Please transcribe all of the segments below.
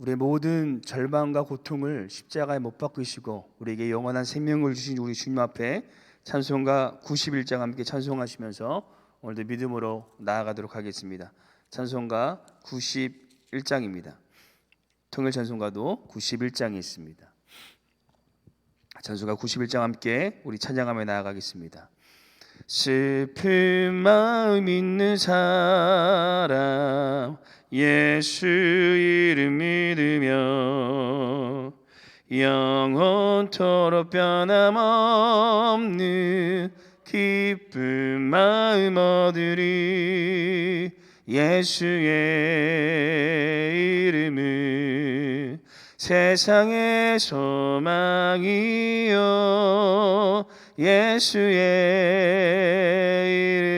우리의 모든 절망과 고통을 십자가에 못 박으시고 우리에게 영원한 생명을 주신 우리 주님 앞에 찬송가 91장 함께 찬송하시면서 오늘도 믿음으로 나아가도록 하겠습니다. 찬송가 91장입니다. 통일 찬송가도 91장이 있습니다. 찬송가 91장 함께 우리 찬양하며 나아가겠습니다. 슬픈 마음 있는 사람 예수 이름 믿으며 영원토록 변함없는 기쁜 마음 얻으리. 예수의 이름은 세상의 소망이요 예수의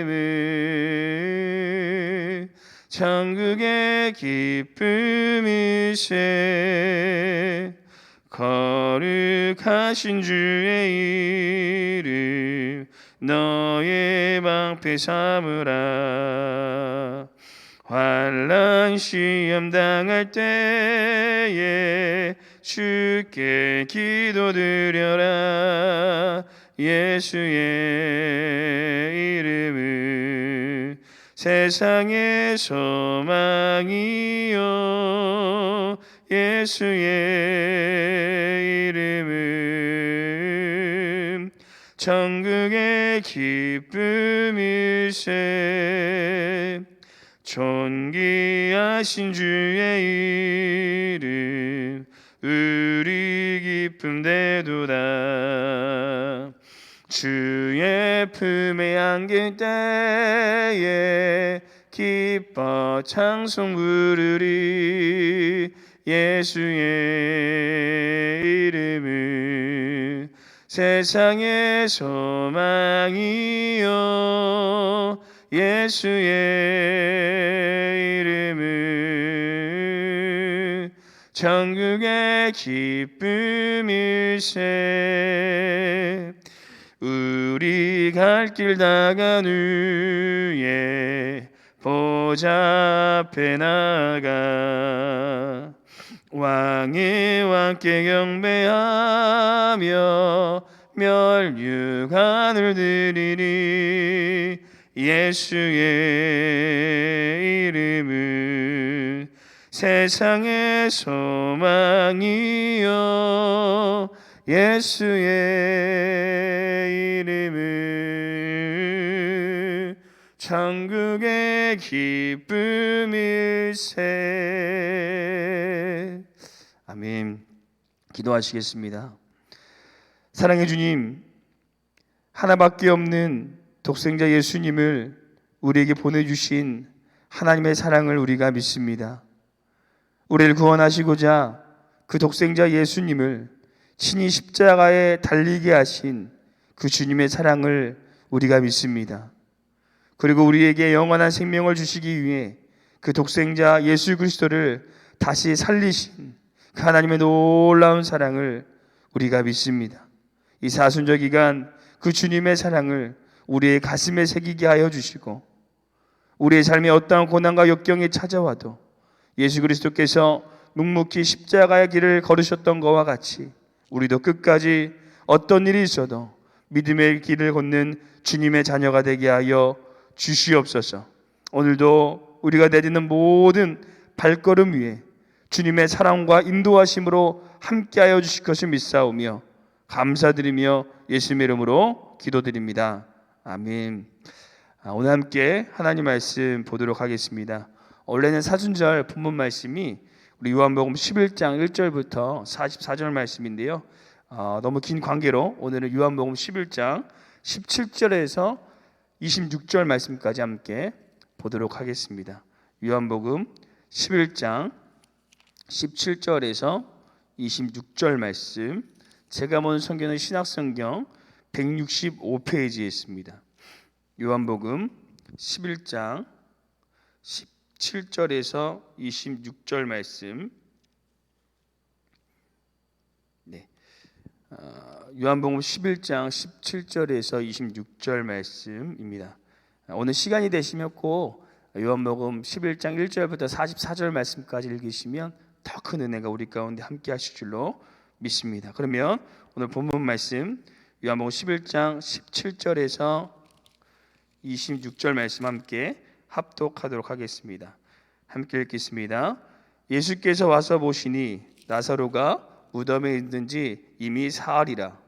이름은 천국의 기쁨이세. 거룩하신 주의 이름 너의 방패 삼으라. 환난 시험 당할 때에 주께 기도드려라. 예수의 이름은 세상의 소망이요 예수의 이름은 천국의 기쁨일세. 존귀하신 주의 이름 우리 기쁨 되도다. 주의 품에 안길 때에 기뻐 찬송 부르리. 예수의 이름은 세상의 소망이요 예수의 이름은 천국의 기쁨일세. 우리 갈 길 다간 후에 보좌 앞에 나가 왕의 왕께 경배하며 멸류관을 드리리. 예수의 이름은 세상의 소망이요 예수의 이름은 천국의 기쁨일세. 아멘. 기도하시겠습니다. 사랑해 주님, 하나밖에 없는 독생자 예수님을 우리에게 보내주신 하나님의 사랑을 우리가 믿습니다. 우리를 구원하시고자 그 독생자 예수님을 친히 십자가에 달리게 하신 그 주님의 사랑을 우리가 믿습니다. 그리고 우리에게 영원한 생명을 주시기 위해 그 독생자 예수 그리스도를 다시 살리신 그 하나님의 놀라운 사랑을 우리가 믿습니다. 이 사순절 기간 그 주님의 사랑을 우리의 가슴에 새기게 하여 주시고, 우리의 삶에 어떠한 고난과 역경이 찾아와도 예수 그리스도께서 묵묵히 십자가의 길을 걸으셨던 것과 같이 우리도 끝까지 어떤 일이 있어도 믿음의 길을 걷는 주님의 자녀가 되게 하여 주시옵소서. 오늘도 우리가 내딛는 모든 발걸음 위에 주님의 사랑과 인도하심으로 함께하여 주실 것을 믿사오며 감사드리며 예수님의 이름으로 기도드립니다. 아멘. 오늘 함께 하나님 말씀 보도록 하겠습니다. 원래는 사순절 본문 말씀이 우리 요한복음 11장 1절부터 44절 말씀인데요, 너무 긴 관계로 오늘은 요한복음 11장 17절에서 26절 말씀까지 함께 보도록 하겠습니다. 요한복음 11장 17절에서 26절 말씀, 제가 본 성경은 신약성경 165페이지에 있습니다. 요한복음 11장 17절에서 26절 말씀. 요한복음 11장 17절에서 26절 말씀입니다. 오늘 시간이 되시면 꼭 요한복음 11장 1절부터 44절 말씀까지 읽으시면 더 큰 은혜가 우리 가운데 함께 하실 줄로 믿습니다. 그러면 오늘 본문 말씀 요한복음 11장 17절에서 26절 말씀 함께 합독하도록 하겠습니다. 함께 읽겠습니다. 예수께서 와서 보시니 나사로가 무덤에 있는지 이미 사흘이라.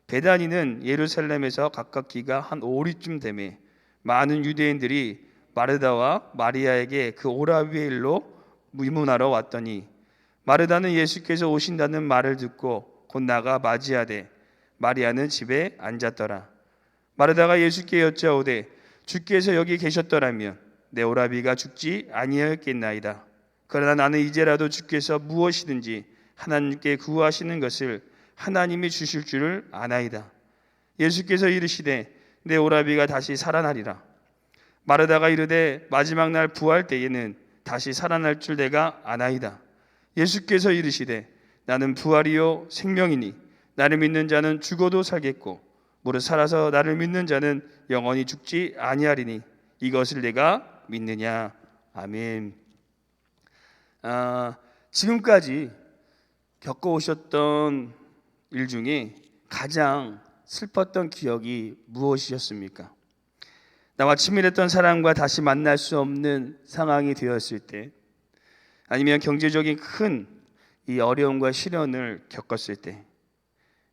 베다니는 예루살렘에서 가깝기가 한 5리쯤 되매 많은 유대인들이 마르다와 마리아에게 그 오라비의 일로 의문하러 왔더니 마르다는 예수께서 오신다는 말을 듣고 곧 나가 맞이하되 마리아는 집에 앉았더라. 마르다가 예수께 여짜오되 주께서 여기 계셨더라면 내 오라비가 죽지 아니하였겠나이다. 그러나 나는 이제라도 주께서 무엇이든지 하나님께 구하시는 것을 하나님이 주실 줄을 아나이다. 예수께서 이르시되 내 오라비가 다시 살아나리라. 마르다가 이르되 마지막 날 부활 때에는 다시 살아날 줄 내가 아나이다. 예수께서 이르시되 나는 부활이요 생명이니 나를 믿는 자는 죽어도 살겠고 무릇 살아서 나를 믿는 자는 영원히 죽지 아니하리니 이것을 내가 믿느냐. 아멘. 지금까지 겪어오셨던 일 중에 가장 슬펐던 기억이 무엇이었습니까? 나와 친밀했던 사람과 다시 만날 수 없는 상황이 되었을 때, 아니면 경제적인 큰 이 어려움과 시련을 겪었을 때,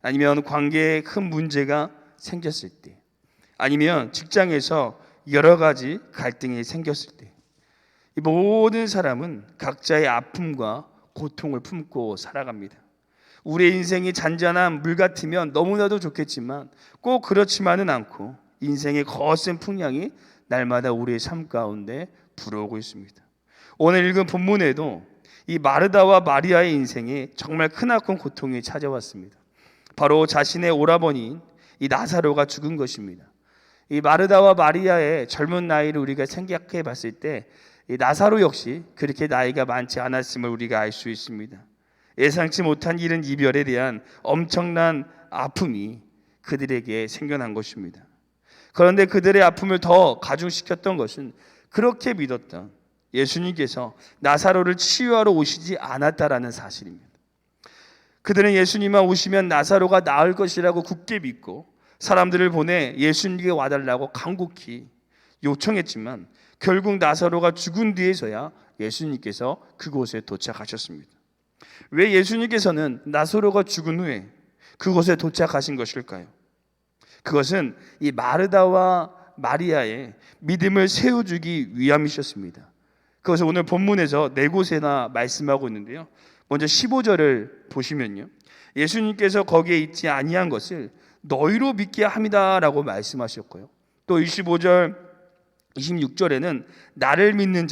아니면 관계에 큰 문제가 생겼을 때, 아니면 직장에서 여러 가지 갈등이 생겼을 때, 이 모든 사람은 각자의 아픔과 고통을 품고 살아갑니다. 우리의 인생이 잔잔한 물 같으면 너무나도 좋겠지만 꼭 그렇지만은 않고 인생의 거센 풍랑이 날마다 우리의 삶 가운데 불어오고 있습니다. 오늘 읽은 본문에도 이 마르다와 마리아의 인생에 정말 크나큰 고통이 찾아왔습니다. 바로 자신의 오라버니인 이 나사로가 죽은 것입니다. 이 마르다와 마리아의 젊은 나이를 우리가 생각해 봤을 때 이 나사로 역시 그렇게 나이가 많지 않았음을 우리가 알 수 있습니다. 예상치 못한 이른 이별에 대한 엄청난 아픔이 그들에게 생겨난 것입니다. 그런데 그들의 아픔을 더 가중시켰던 것은 그렇게 믿었던 예수님께서 나사로를 치유하러 오시지 않았다라는 사실입니다. 그들은 예수님만 오시면 나사로가 나을 것이라고 굳게 믿고 사람들을 보내 예수님께 와달라고 간곡히 요청했지만 결국 나사로가 죽은 뒤에서야 예수님께서 그곳에 도착하셨습니다. 왜 예수님께서는 나사로가 죽은 후에 그곳에 도착하신 것일까요? 그것은 이 마르다와 마리아의 믿음을 세워주기 위함이셨습니다. 그것을 오늘 본문에서 네 곳에나 말씀하고 있는데요. 먼저 15절을 보시면요, 예수님께서 거기에 있지 아니한 것을 너희로 믿게 합니다라고 말씀하셨고요. 또 25절 26절에는 나를 믿는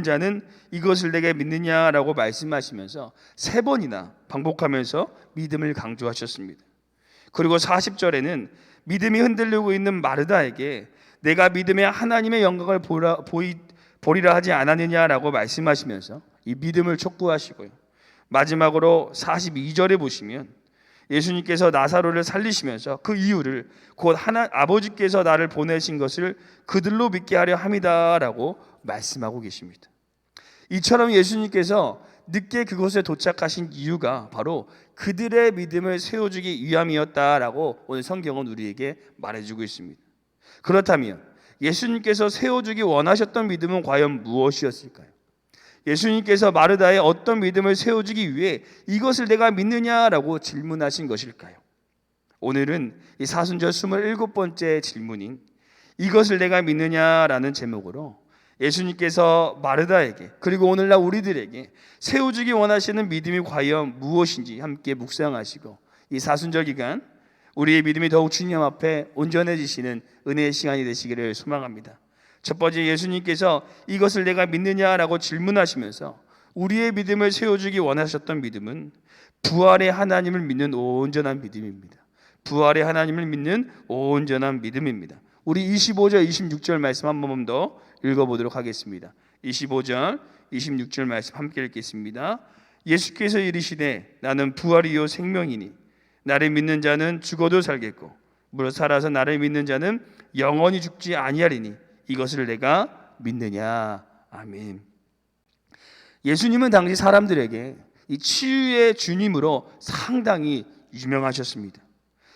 자는 이것을 내게 믿느냐라고 말씀하시면서 세 번이나 반복하면서 믿음을 강조하셨습니다. 그리고 40절에는 믿음이 흔들리고 있는 마르다에게 내가 믿음에 하나님의 영광을 보리라 하지 않았느냐라고 말씀하시면서 이 믿음을 촉구하시고요. 마지막으로 42절에 보시면 예수님께서 나사로를 살리시면서 그 이유를 곧 아버지께서 나를 보내신 것을 그들로 믿게 하려 함이다라고 말씀하고 계십니다. 이처럼 예수님께서 늦게 그곳에 도착하신 이유가 바로 그들의 믿음을 세워주기 위함이었다라고 오늘 성경은 우리에게 말해주고 있습니다. 그렇다면 예수님께서 세워주기 원하셨던 믿음은 과연 무엇이었을까요? 예수님께서 마르다의 어떤 믿음을 세워주기 위해 이것을 내가 믿느냐라고 질문하신 것일까요? 오늘은 이 사순절 27번째 질문인 이것을 내가 믿느냐라는 제목으로 예수님께서 마르다에게 그리고 오늘날 우리들에게 세워주기 원하시는 믿음이 과연 무엇인지 함께 묵상하시고 이 사순절 기간 우리의 믿음이 더욱 주님 앞에 온전해지시는 은혜의 시간이 되시기를 소망합니다. 첫 번째, 예수님께서 이것을 내가 믿느냐라고 질문하시면서 우리의 믿음을 세워주기 원하셨던 믿음은 부활의 하나님을 믿는 온전한 믿음입니다. 부활의 하나님을 믿는 온전한 믿음입니다. 우리 25절 26절 말씀 한 번 더 읽어보도록 하겠습니다. 25절 26절 말씀 함께 읽겠습니다. 예수께서 이르시되 나는 부활이요 생명이니 나를 믿는 자는 죽어도 살겠고 무릇 살아서 나를 믿는 자는 영원히 죽지 아니하리니 이것을 내가 믿느냐. 아멘. 예수님은 당시 사람들에게 이 치유의 주님으로 상당히 유명하셨습니다.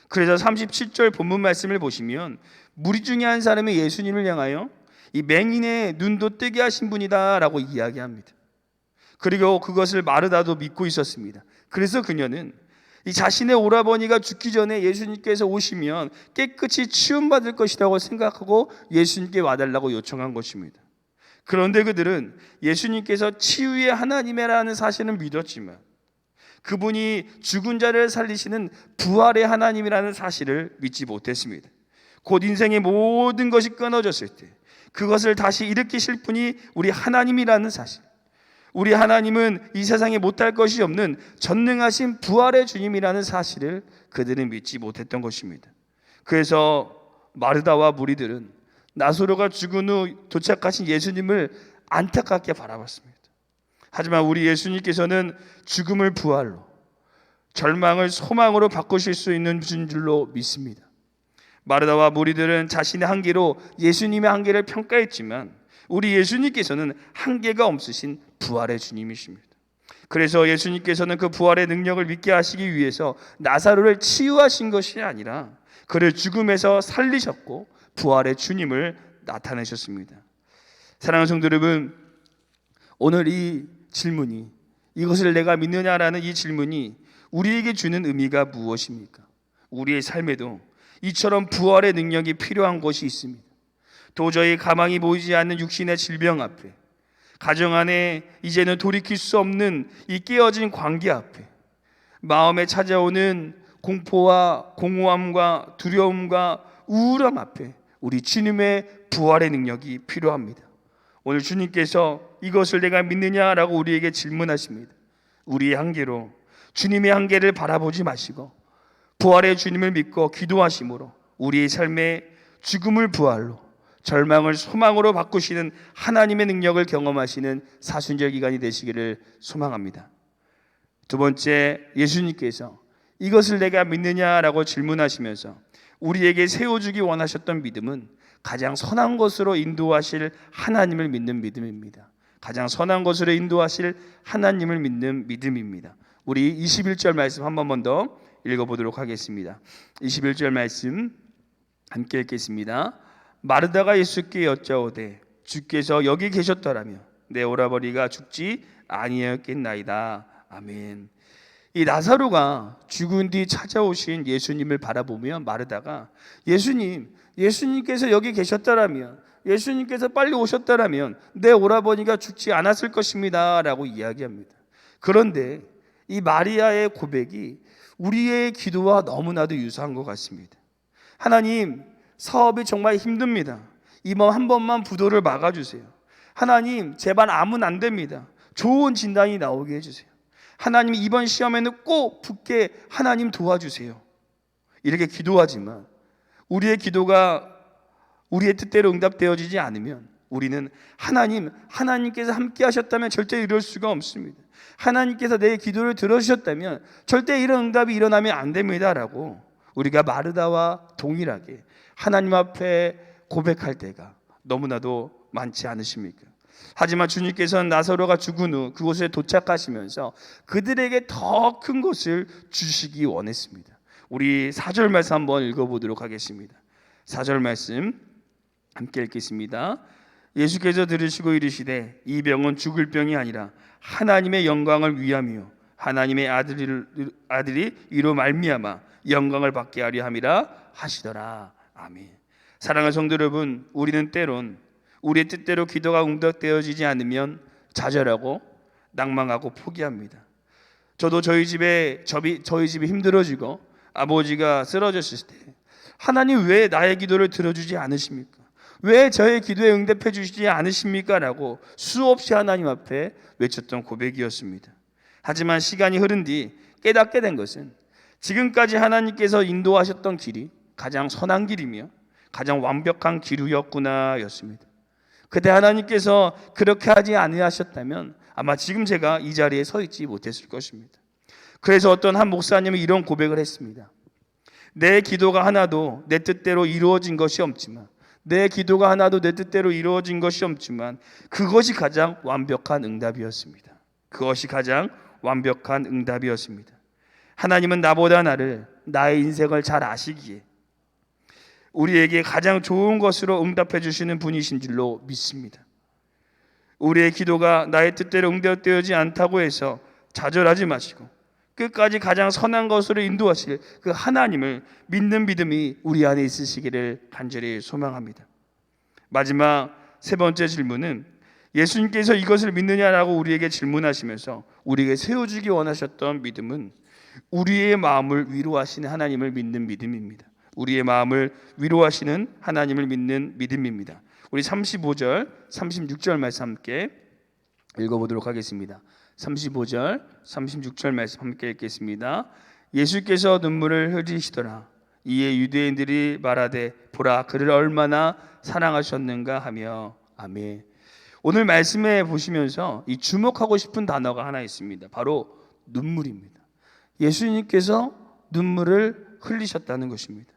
그래서 37절 본문 말씀을 보시면 무리 중에 한 사람이 예수님을 향하여 이 맹인의 눈도 뜨게 하신 분이다 라고 이야기합니다. 그리고 그것을 마르다도 믿고 있었습니다. 그래서 그녀는 이 자신의 오라버니가 죽기 전에 예수님께서 오시면 깨끗이 치유받을 것이라고 생각하고 예수님께 와달라고 요청한 것입니다. 그런데 그들은 예수님께서 치유의 하나님이라는 사실은 믿었지만 그분이 죽은 자를 살리시는 부활의 하나님이라는 사실을 믿지 못했습니다. 곧 인생의 모든 것이 끊어졌을 때 그것을 다시 일으키실 분이 우리 하나님이라는 사실, 우리 하나님은 이 세상에 못할 것이 없는 전능하신 부활의 주님이라는 사실을 그들은 믿지 못했던 것입니다. 그래서 마르다와 무리들은 나사로가 죽은 후 도착하신 예수님을 안타깝게 바라봤습니다. 하지만 우리 예수님께서는 죽음을 부활로, 절망을 소망으로 바꾸실 수 있는 분인 줄로 믿습니다. 마르다와 무리들은 자신의 한계로 예수님의 한계를 평가했지만 우리 예수님께서는 한계가 없으신 부활의 주님이십니다. 그래서 예수님께서는 그 부활의 능력을 믿게 하시기 위해서 나사로를 치유하신 것이 아니라 그를 죽음에서 살리셨고 부활의 주님을 나타내셨습니다. 사랑하는 성도 여러분, 오늘 이 질문이, 이것을 내가 믿느냐라는 이 질문이 우리에게 주는 의미가 무엇입니까? 우리의 삶에도 이처럼 부활의 능력이 필요한 것이 있습니다. 도저히 가망이 보이지 않는 육신의 질병 앞에, 가정 안에 이제는 돌이킬 수 없는 이 깨어진 관계 앞에, 마음에 찾아오는 공포와 공허함과 두려움과 우울함 앞에 우리 주님의 부활의 능력이 필요합니다. 오늘 주님께서 이것을 내가 믿느냐라고 우리에게 질문하십니다. 우리의 한계로 주님의 한계를 바라보지 마시고 부활의 주님을 믿고 기도하심으로 우리의 삶의 죽음을 부활로, 절망을 소망으로 바꾸시는 하나님의 능력을 경험하시는 사순절 기간이 되시기를 소망합니다. 두 번째, 예수님께서 이것을 내가 믿느냐라고 질문하시면서 우리에게 세워주기 원하셨던 믿음은 가장 선한 것으로 인도하실 하나님을 믿는 믿음입니다. 가장 선한 것으로 인도하실 하나님을 믿는 믿음입니다. 우리 21절 말씀 한 번만 더 읽어보도록 하겠습니다. 21절 말씀 함께 읽겠습니다. 마르다가 예수께 여짜오되 주께서 여기 계셨더라면 내 오라버니가 죽지 아니었겠나이다. 아멘. 이 나사로가 죽은 뒤 찾아오신 예수님을 바라보며 마르다가 예수님께서 여기 계셨더라면, 예수님께서 빨리 오셨더라면 내 오라버니가 죽지 않았을 것입니다 라고 이야기합니다. 그런데 이 마리아의 고백이 우리의 기도와 너무나도 유사한 것 같습니다. 하나님, 사업이 정말 힘듭니다. 이번 한 번만 부도를 막아주세요. 하나님, 제발 암은 안 됩니다. 좋은 진단이 나오게 해주세요. 하나님, 이번 시험에는 꼭 붙게 하나님 도와주세요. 이렇게 기도하지만 우리의 기도가 우리의 뜻대로 응답되어지지 않으면 우리는 하나님께서 함께 하셨다면 절대 이럴 수가 없습니다. 하나님께서 내 기도를 들어주셨다면 절대 이런 응답이 일어나면 안 됩니다 라고 우리가 마르다와 동일하게 하나님 앞에 고백할 때가 너무나도 많지 않으십니까? 하지만 주님께서는 나사로가 죽은 후 그곳에 도착하시면서 그들에게 더 큰 것을 주시기 원했습니다. 우리 4절 말씀 한번 읽어보도록 하겠습니다. 4절 말씀 함께 읽겠습니다. 예수께서 들으시고 이르시되 이 병은 죽을 병이 아니라 하나님의 영광을 위함이요 하나님의 아들이 이로 말미암아 영광을 받게 하려 함이라 하시더라. 아멘. 사랑하는 성도 여러분, 우리는 때론 우리의 뜻대로 기도가 응답되어지지 않으면 좌절하고 낭망하고 포기합니다. 저도 저희 집이 힘들어지고 아버지가 쓰러졌을 때 하나님 왜 나의 기도를 들어주지 않으십니까? 왜 저의 기도에 응답해 주시지 않으십니까? 라고 수없이 하나님 앞에 외쳤던 고백이었습니다. 하지만 시간이 흐른 뒤 깨닫게 된 것은 지금까지 하나님께서 인도하셨던 길이 가장 선한 길이며 가장 완벽한 길이었구나 였습니다. 그때 하나님께서 그렇게 하지 아니하셨다면 아마 지금 제가 이 자리에 서 있지 못했을 것입니다. 그래서 어떤 한 목사님이 이런 고백을 했습니다. 내 기도가 하나도 내 뜻대로 이루어진 것이 없지만 그것이 가장 완벽한 응답이었습니다. 그것이 가장 완벽한 응답이었습니다. 하나님은 나보다 나의 인생을 잘 아시기에 우리에게 가장 좋은 것으로 응답해 주시는 분이신 줄로 믿습니다. 우리의 기도가 나의 뜻대로 응답되지 않다고 해서 좌절하지 마시고 끝까지 가장 선한 것으로 인도하실 그 하나님을 믿는 믿음이 우리 안에 있으시기를 간절히 소망합니다. 마지막 세 번째 질문은 예수님께서 이것을 믿느냐라고 우리에게 질문하시면서 우리에게 세워주기 원하셨던 믿음은 우리의 마음을 위로하시는 하나님을 믿는 믿음입니다. 우리의 마음을 위로하시는 하나님을 믿는 믿음입니다. 우리 35절, 36절 말씀 함께 읽어보도록 하겠습니다. 35절, 36절 말씀 함께 읽겠습니다. 예수께서 눈물을 흘리시더라. 이에 유대인들이 말하되 보라 그를 얼마나 사랑하셨는가 하며. 아멘. 오늘 말씀에 보시면서 이 주목하고 싶은 단어가 하나 있습니다. 바로 눈물입니다. 예수님께서 눈물을 흘리셨다는 것입니다.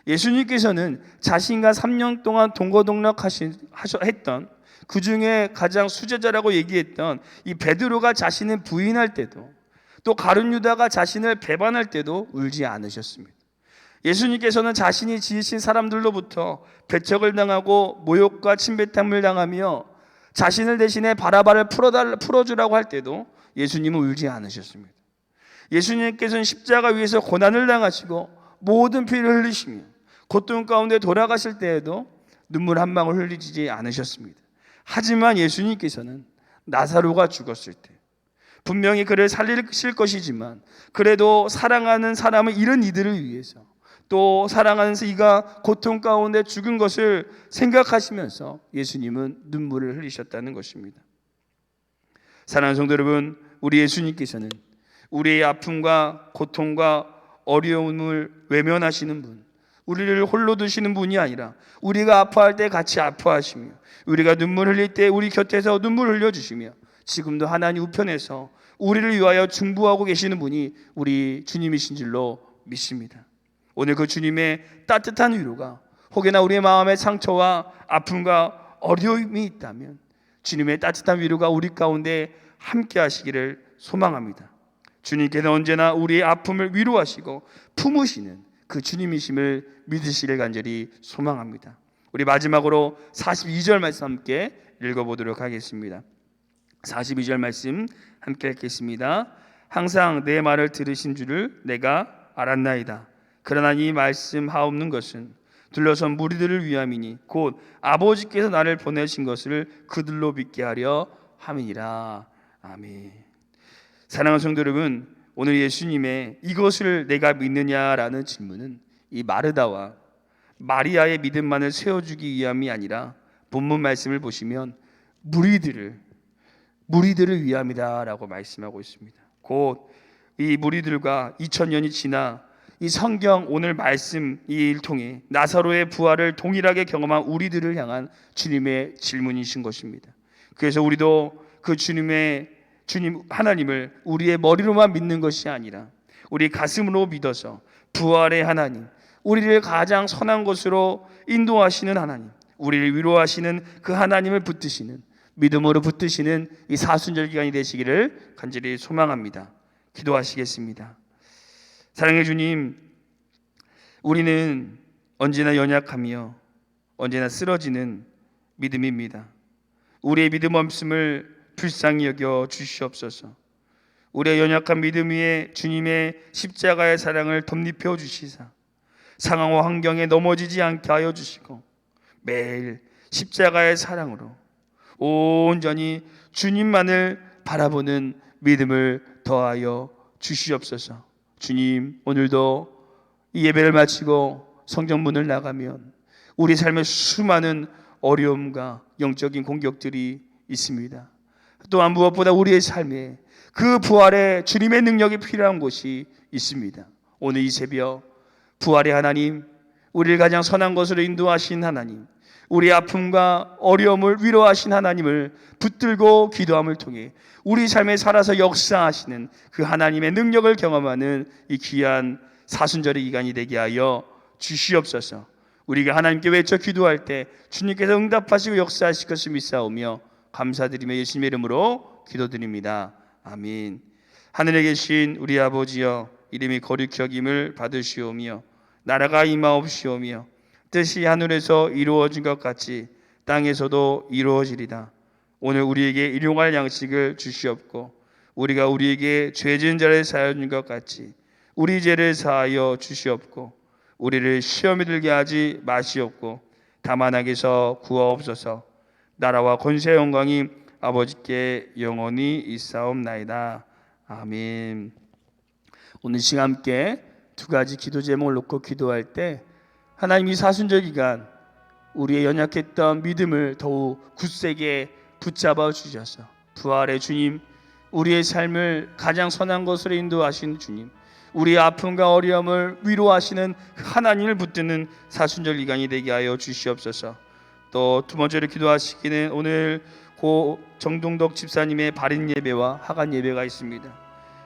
예수님께서는 자신과 3년 동안 동거동락했던 그 중에 가장 수제자라고 얘기했던 이 베드로가 자신을 부인할 때도, 또 가룟 유다가 자신을 배반할 때도 울지 않으셨습니다. 예수님께서는 자신이 지으신 사람들로부터 배척을 당하고 모욕과 침뱉음을 당하며 자신을 대신해 바라바를 풀어주라고 할 때도 예수님은 울지 않으셨습니다. 예수님께서는 십자가 위에서 고난을 당하시고 모든 피를 흘리시며 고통 가운데 돌아가실 때에도 눈물 한 방울 흘리지 않으셨습니다. 하지만 예수님께서는 나사로가 죽었을 때 분명히 그를 살리실 것이지만 그래도 사랑하는 사람을 잃은 이들을 위해서, 또 사랑하는 이가 고통 가운데 죽은 것을 생각하시면서 예수님은 눈물을 흘리셨다는 것입니다. 사랑하는 성도 여러분, 우리 예수님께서는 우리의 아픔과 고통과 어려움을 외면하시는 분, 우리를 홀로 두시는 분이 아니라 우리가 아파할 때 같이 아파하시며 우리가 눈물 흘릴 때 우리 곁에서 눈물 흘려주시며 지금도 하나님 우편에서 우리를 위하여 중보하고 계시는 분이 우리 주님이신 줄로 믿습니다. 오늘 그 주님의 따뜻한 위로가 혹여나 우리의 마음의 상처와 아픔과 어려움이 있다면 주님의 따뜻한 위로가 우리 가운데 함께 하시기를 소망합니다. 주님께서 언제나 우리의 아픔을 위로하시고 품으시는 그 주님이심을 믿으시길 간절히 소망합니다. 우리 마지막으로 42절 말씀 함께 읽어보도록 하겠습니다. 42절 말씀 함께 읽겠습니다. 항상 내 말을 들으신 줄을 내가 알았나이다. 그러나 이 말씀 하옵는 것은 둘러선 무리들을 위함이니 곧 아버지께서 나를 보내신 것을 그들로 믿게 하려 함이니라. 아멘. 사랑하는 성도 여러분, 오늘 예수님의 이것을 내가 믿느냐라는 질문은 이 마르다와 마리아의 믿음만을 세워주기 위함이 아니라 본문 말씀을 보시면 무리들을 위함이다라고 말씀하고 있습니다. 곧 이 무리들과 2000년이 지나 이 성경 오늘 말씀 이 일 통해 나사로의 부활을 동일하게 경험한 우리들을 향한 주님의 질문이신 것입니다. 그래서 우리도 그 주님 하나님을 우리의 머리로만 믿는 것이 아니라 우리 가슴으로 믿어서 부활의 하나님, 우리를 가장 선한 곳으로 인도하시는 하나님, 우리를 위로하시는 그 하나님을 붙드시는, 믿음으로 붙드시는 이 사순절 기간이 되시기를 간절히 소망합니다. 기도하시겠습니다. 사랑의 주님, 우리는 언제나 연약하며 언제나 쓰러지는 믿음입니다. 우리의 믿음 없음을 불쌍히 여겨 주시옵소서. 우리의 연약한 믿음 위에 주님의 십자가의 사랑을 덧입혀 주시사 상황과 환경에 넘어지지 않게 하여 주시고 매일 십자가의 사랑으로 온전히 주님만을 바라보는 믿음을 더하여 주시옵소서. 주님, 오늘도 이 예배를 마치고 성경문을 나가면 우리 삶에 수많은 어려움과 영적인 공격들이 있습니다. 또한 무엇보다 우리의 삶에 그 부활의 주님의 능력이 필요한 곳이 있습니다. 오늘 이 새벽 부활의 하나님, 우리를 가장 선한 것으로 인도하신 하나님, 우리 아픔과 어려움을 위로하신 하나님을 붙들고 기도함을 통해 우리 삶에 살아서 역사하시는 그 하나님의 능력을 경험하는 이 귀한 사순절의 기간이 되게 하여 주시옵소서. 우리가 하나님께 외쳐 기도할 때 주님께서 응답하시고 역사하실 것을 믿사오며 감사드리며 예수님의 이름으로 기도드립니다. 아멘. 하늘에 계신 우리 아버지여, 이름이 거룩히 여김을 받으시오며 나라가 임하옵시오며 뜻이 하늘에서 이루어진 것 같이 땅에서도 이루어지리다. 오늘 우리에게 일용할 양식을 주시옵고 우리가 우리에게 죄 지은 자를 사하여 준 것 같이 우리 죄를 사하여 주시옵고 우리를 시험에 들게 하지 마시옵고 다만 악에서 구하옵소서. 나라와 권세 영광이 아버지께 영원히 있사옵나이다. 아멘. 오늘 시간 함께 두 가지 기도 제목을 놓고 기도할 때 하나님이 사순절 기간 우리의 연약했던 믿음을 더욱 굳세게 붙잡아 주셔서 부활의 주님, 우리의 삶을 가장 선한 것으로 인도하신 주님, 우리의 아픔과 어려움을 위로하시는 하나님을 붙드는 사순절 기간이 되게 하여 주시옵소서. 또 두 번째로 기도하시기는 오늘 고 정동덕 집사님의 발인 예배와 하간 예배가 있습니다.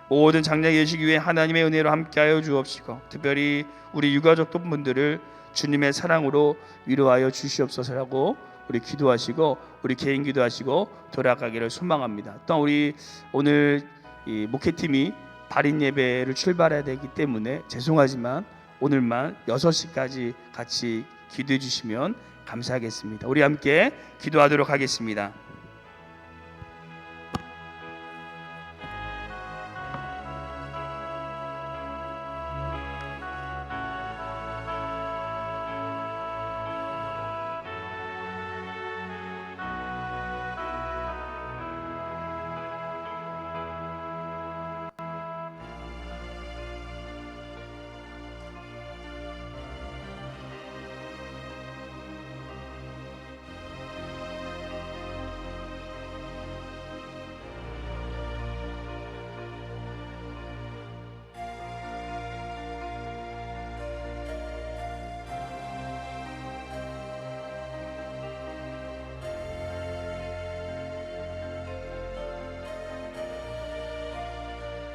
모든 장례 예식 위에 하나님의 은혜로 함께하여 주옵시고 특별히 우리 유가족 분들을 주님의 사랑으로 위로하여 주시옵소서라고 우리 기도하시고 우리 개인 기도하시고 돌아가기를 소망합니다. 또 우리 오늘 이 목회팀이 발인 예배를 출발해야 되기 때문에 죄송하지만 오늘만 6시까지 같이 기도해 주시면 감사하겠습니다. 우리 함께 기도하도록 하겠습니다.